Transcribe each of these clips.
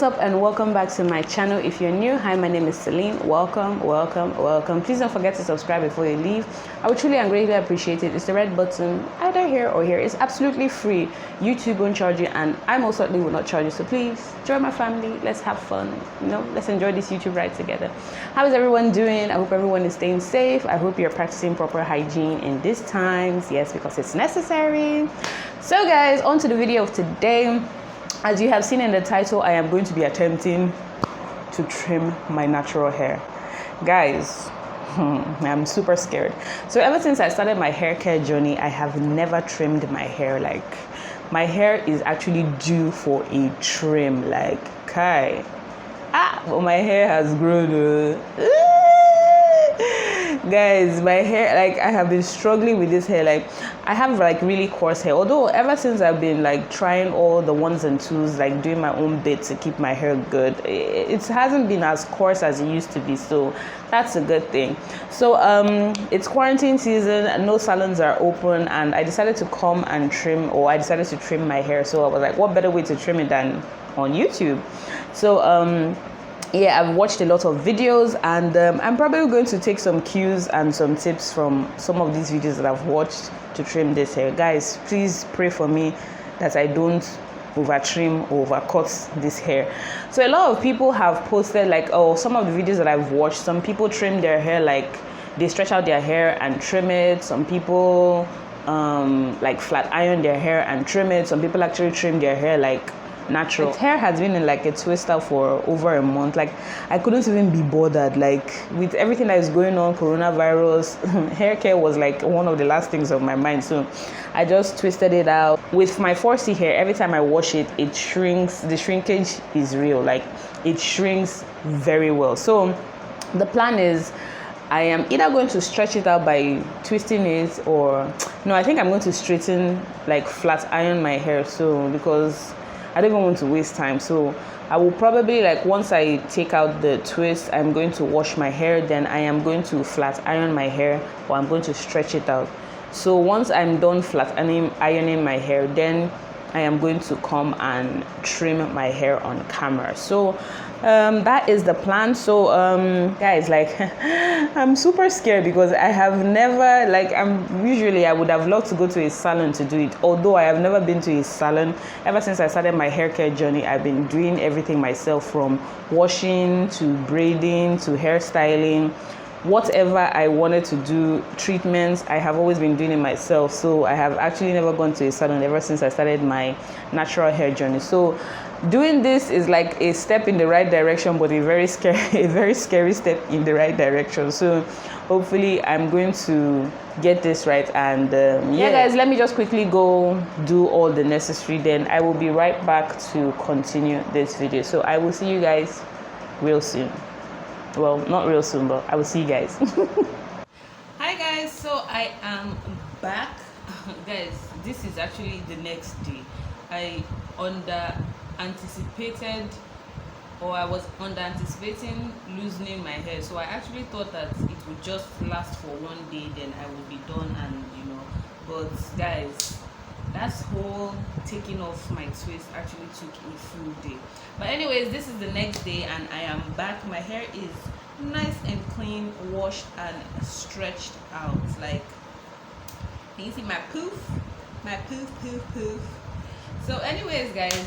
what's up, and welcome back to my channel. If you're new, hi, my name is Celine. Welcome. Please don't forget to subscribe before you leave. I would truly and greatly appreciate it. It's the red button either here or here. It's absolutely free. YouTube won't charge you, and I most certainly will not charge you. So please join my family. Let's have fun. Let's enjoy this YouTube ride together. How is everyone doing? I hope everyone is staying safe. I hope you're practicing proper hygiene in these times. Yes, because it's necessary. So guys, on to the video of today. As you have seen in the title, I am going to be attempting to trim my natural hair. Guys, I'm super scared. So ever since I started my hair care journey, I have never trimmed my hair. Like, my hair is actually due for a trim. Like, Kai. But my hair has grown. Guys, my hair, like, I have been struggling with this hair. Like, I have like really coarse hair, although ever since I've been like trying all the ones and twos, like doing my own bit to keep my hair good, it hasn't been as coarse as it used to be, so that's a good thing. So it's quarantine season, no salons are open, and I decided to come and trim, or I decided to trim my hair. So I was like, what better way to trim it than on YouTube? So yeah, I've watched a lot of videos, and I'm probably going to take some cues and some tips from some of these videos that I've watched to trim this hair. Guys, please pray for me that I don't over trim or overcut this hair. So a lot of people have posted like, oh, some of the videos that I've watched, some people trim their hair, like they stretch out their hair and trim it. Some people like flat iron their hair and trim it. Some people actually trim their hair like natural. My hair has been in like a twister for over a month. Like, I couldn't even be bothered. Like, with everything that is going on, coronavirus, hair care was like one of the last things on my mind. So I just twisted it out. With my 4C hair, every time I wash it, it shrinks. The shrinkage is real. Like, it shrinks very well. So the plan is, I am either going to stretch it out by twisting it, or no, I think I'm going to straighten, like flat iron my hair. So because I don't even want to waste time. So I will probably, like, once I take out the twist, I'm going to wash my hair, then I am going to flat iron my hair, or I'm going to stretch it out. So once I'm done flat ironing my hair, then I am going to come and trim my hair on camera. So that is the plan. So guys, like, I'm super scared because I have never, like, I would have loved to go to a salon to do it, although I have never been to a salon. Ever since I started my hair care journey, I've been doing everything myself, from washing to braiding to hairstyling. Whatever I wanted to do, treatments, I have always been doing it myself. So I have actually never gone to a salon ever since I started my natural hair journey. So doing this is like a step in the right direction, but a very scary step in the right direction. So hopefully I'm going to get this right. And yeah guys, let me just quickly go do all the necessary, then I will be right back to continue this video. So I will see you guys real soon. Well, not real soon, but I will see you guys. Hi guys, so I am back. Guys, this is actually the next day. I was under anticipating loosening my hair, so I actually thought that it would just last for one day, then I would be done, and but guys, that whole taking off my twist actually took a full day. But anyways, this is the next day, and I am back. My hair is nice and clean, washed and stretched out. Like, can you see my poof? My poof. So anyways guys,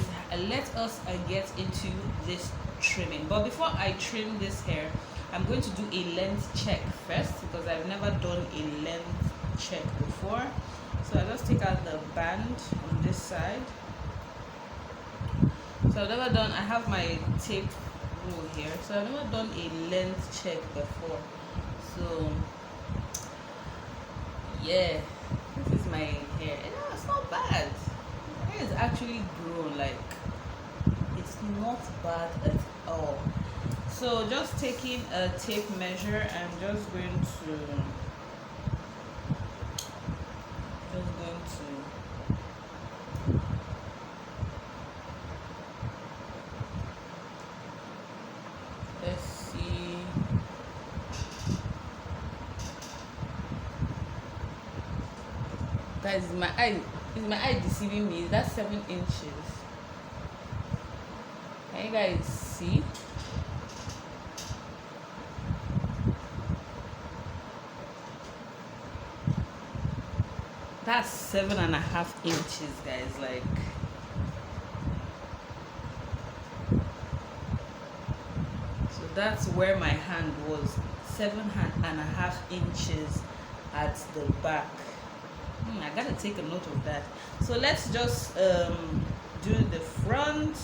let us get into this trimming. But before I trim this hair, I'm going to do a length check first, because I've never done a length check before. So I just take out the band on this side. So I have my tape rule here. So I've never done a length check before. So yeah, this is my hair. It's not bad. My hair is actually grown. Like, it's not bad at all. So just taking a tape measure, I'm just going to let's see. Guys, is my eye deceiving me? Is that 7 inches? Can you guys see? That's 7.5 inches, guys. Like, so that's where my hand was, 7.5 inches at the back. I gotta take a note of that. So let's just do the front.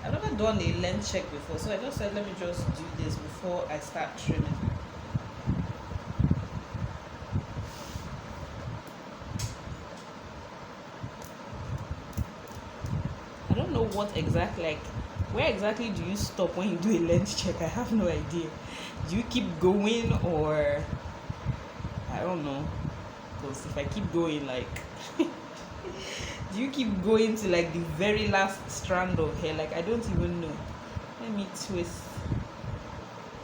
I've never done a length check before, so I just said let me just do this before I start trimming. I don't know what exactly, like, where exactly do you stop when you do a length check? I have no idea. Do you keep going, or I don't know? Because if I keep going, like, do you keep going to like the very last strand of hair? Like, I don't even know. Let me twist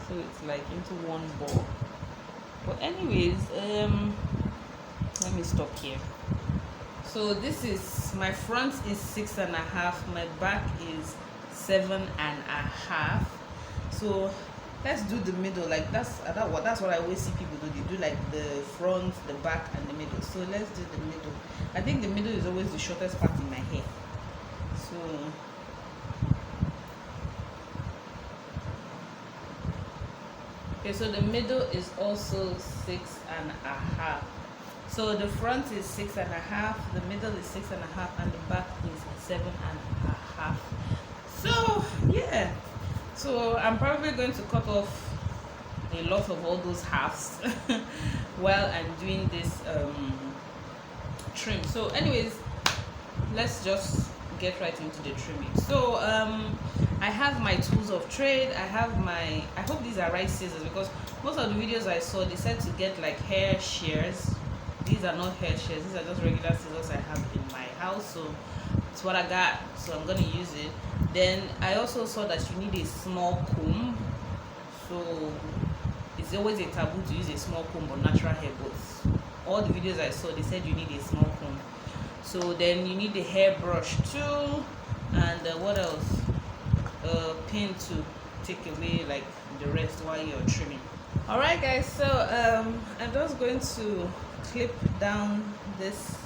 so it's like into one ball. But anyways, let me stop here. So this is, my front is 6.5, my back is 7.5. So let's do the middle. Like, that's what I always see people do. They do like the front, the back, and the middle. So let's do the middle. I think the middle is always the shortest part in my hair. So okay, so the middle is also 6.5. So the front is 6.5, the middle is 6.5, and the back is 7.5. So yeah, so I'm probably going to cut off a lot of all those halves while I'm doing this trim. So anyways, let's just get right into the trimming. So I have my tools of trade. I hope these are right scissors, because most of the videos I saw, they said to get like hair shears. These are not hair shears, these are just regular scissors I have in my house. So it's what I got, so I'm gonna use it. Then I also saw that you need a small comb. So it's always a taboo to use a small comb on natural hair, but all the videos I saw, they said you need a small comb. So then you need a hairbrush too, and what else? A pin to take away like the rest while you're trimming. All right, guys. So I'm just going to clip down this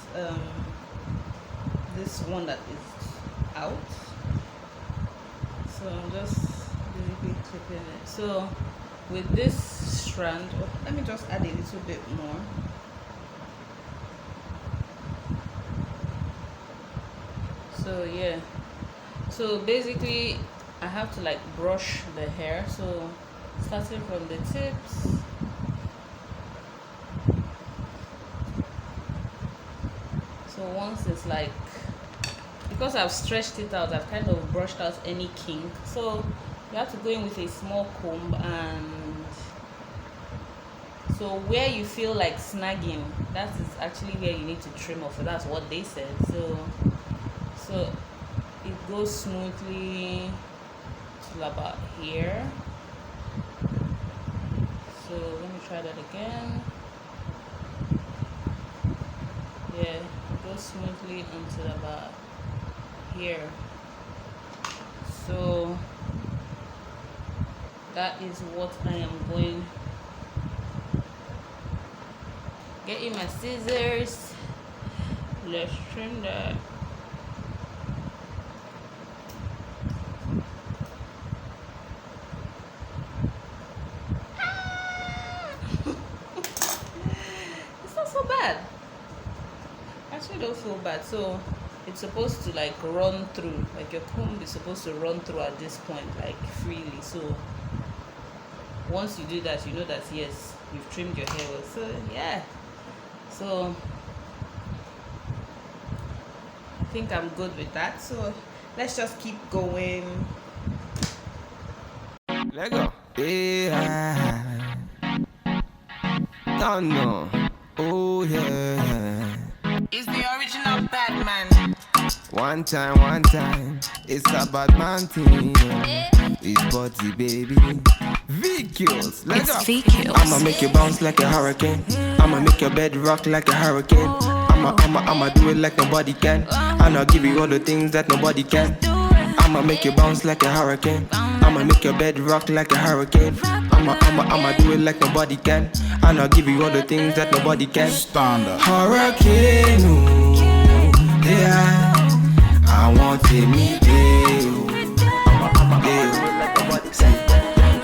this one that is out. So I'm just basically clipping it. So with this strand, let me just add a little bit more. So yeah, so basically I have to like brush the hair, so starting from the tips, so once it's like, because I've stretched it out, I've kind of brushed out any kink. So you have to go in with a small comb, and so where you feel like snagging, that is actually where you need to trim off. So that's what they said. So it goes smoothly till about here. So let me try that again. Yeah, it goes smoothly until about here. So that is what I am going. Getting my scissors. Let's trim that. It's not so bad. Actually, don't feel bad. So it's supposed to like run through, like your comb is supposed to run through at this point like freely. So once you do that, you know that yes, you've trimmed your hair well. So yeah, so I think I'm good with that. So let's just keep going. Let go. Yeah. No. Oh yeah. It's the original Batman. One time. It's a bad man thing. It's body, baby. VQs. Let's go. VQs. I'ma make you bounce like a hurricane. I'ma make your bed rock like a hurricane. I'ma do it like nobody can. And I'll give you all the things that nobody can. I'ma make you bounce like a hurricane. I'ma make your bed rock like a hurricane. I'ma do it like nobody can. And I'll give you all the things that nobody can. Standard. Hurricane, ooh, yeah. I want to meet you.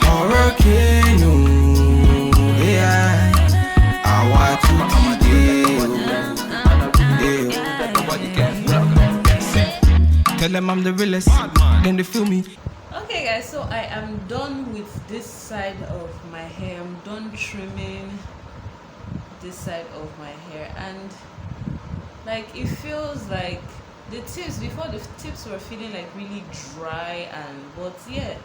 Hurricane, ooh, yeah. I want to meet you. Tell them I'm the realest, then they feel me. Okay guys, so I am done with this side of my hair. I'm done trimming this side of my hair, and like it feels like the tips before, the tips were feeling like really dry, and but yeah,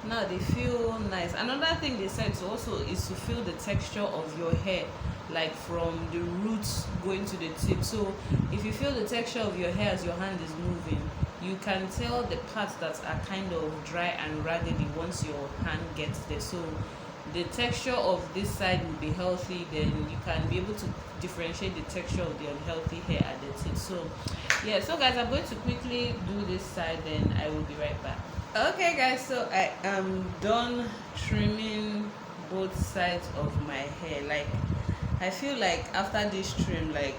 now they feel nice. Another thing they said also is to feel the texture of your hair, like from the roots going to the tip. So if you feel the texture of your hair as your hand is moving, you can tell the parts that are kind of dry and raggedy once your hand gets there. So the texture of this side will be healthy, then you can be able to differentiate the texture of the unhealthy hair at the tip. So yeah, so guys, I'm going to quickly do this side, then I will be right back. Okay guys, so I am done trimming both sides of my hair. Like I feel like after this trim, like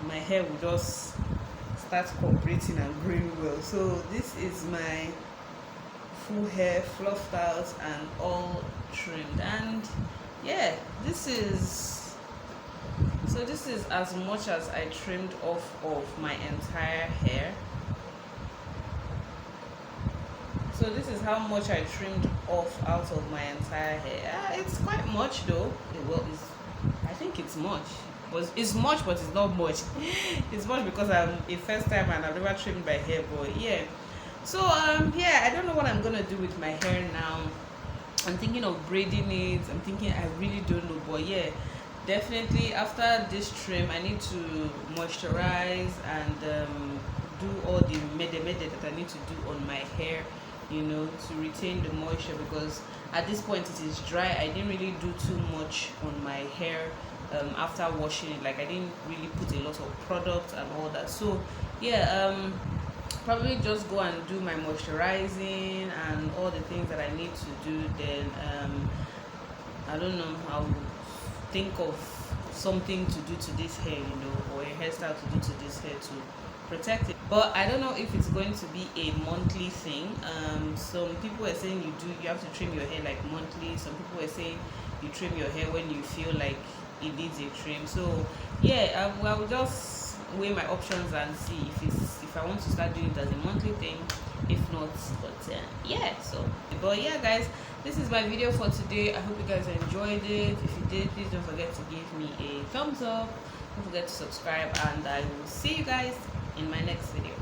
my hair will just start cooperating and growing well. So this is my full hair fluffed out and all trimmed, and yeah, this is as much as I trimmed off of my entire hair. So this is how much I trimmed off out of my entire hair. It's quite much though. Well, I think it's much. But it's much, but it's not much. It's much because I'm a first time and I've never trimmed my hair. But yeah. So yeah, I don't know what I'm gonna do with my hair now. I'm thinking of braiding it. I'm thinking, I really don't know. But yeah, definitely after this trim, I need to moisturize and do all the mede that I need to do on my hair, you know, to retain the moisture, because at this point it is dry. I didn't really do too much on my hair after washing it. Like I didn't really put a lot of product and all that. So yeah, probably just go and do my moisturizing and all the things that I need to do. Then I don't know, I'll think of something to do to this hair, you know, or a hairstyle to do to this hair to protect it. But I don't know if it's going to be a monthly thing. Some people are saying you have to trim your hair like monthly. Some people are saying you trim your hair when you feel like it needs a trim. So yeah, I will just weigh my options and see if I want to start doing it as a monthly thing. If not, but yeah. So but yeah guys, this is my video for today. I hope you guys enjoyed it. If you did, please don't forget to give me a thumbs up, don't forget to subscribe, and I will see you guys in my next video.